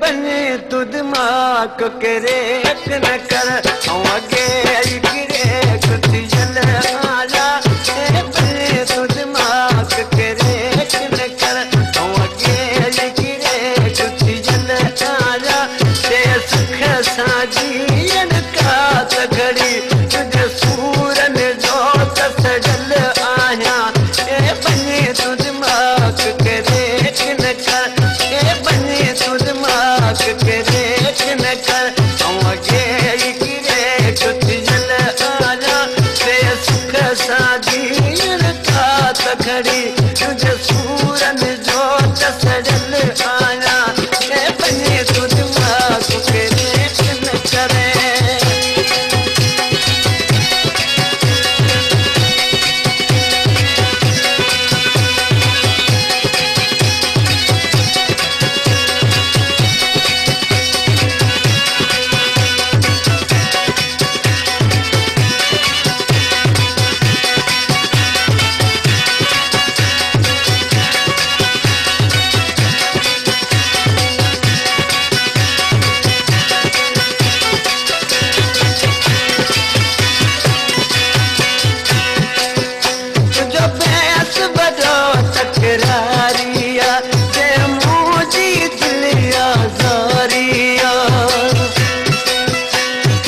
बने तू दिमाग करे न कर अगे गिरे कुछ जल आजा बने तू दिमाग करे न कर अगे गिरे कुछ जल आजा ते सुख साजी का घड़ी तुझे सूरन जो सजल आया बने तू दिमाग करे न कर बने तू दिमाग करे न कर अगे गिरे कुछ जल आजा ते सुख साजी का घड़ी तुझे सूरन जो सजल आया बने तू दिमाग करे न करे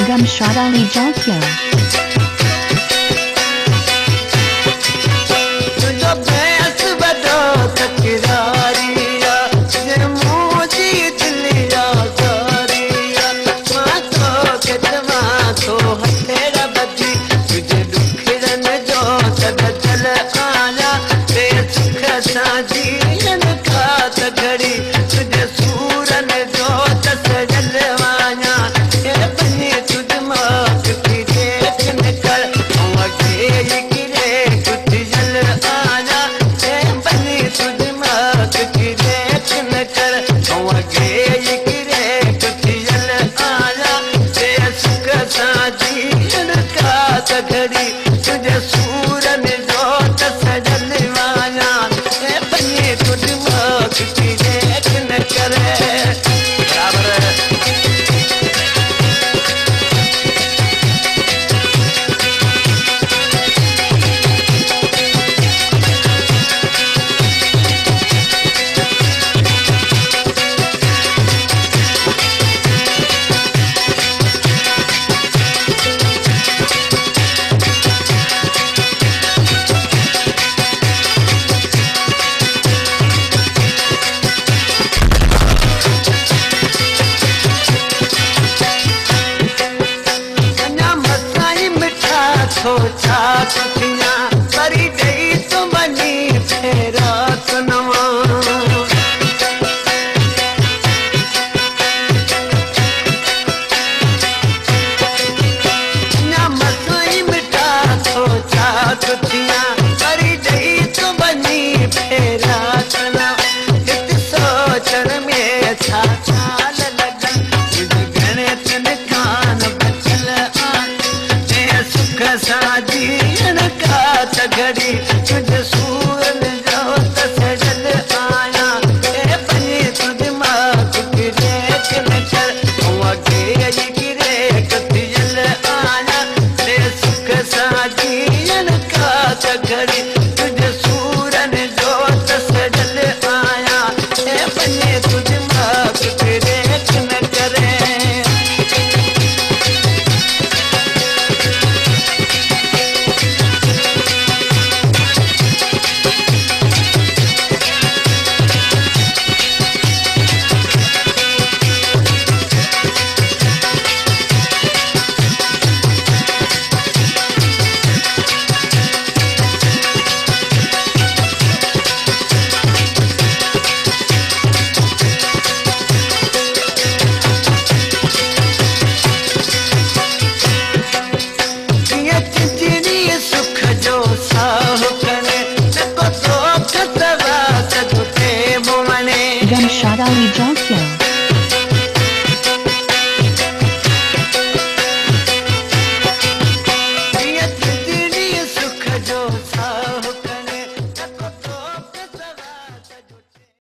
Gumshad Ali Jalkyo. घड़ी तुझे सूरन जो सजल वाला बने तू दिमाग की देख न करे बराबर सोचा कुथिया करी गई तो बनी फेरा सुनवा मसई मिठा सोचा कुथिया करी गई तो बनी फेरा सुनवा इत सोचन में छा चाल लगन गणे तन कान बचल सुख साजी का घड़ी तुझे सूरन जो सजल आया बने तू दिमाग गिरे न कर अगे गिरे कुछ जल आया सुख साजी का घड़ी तुझे सूरन जो सजल आया बने तुझे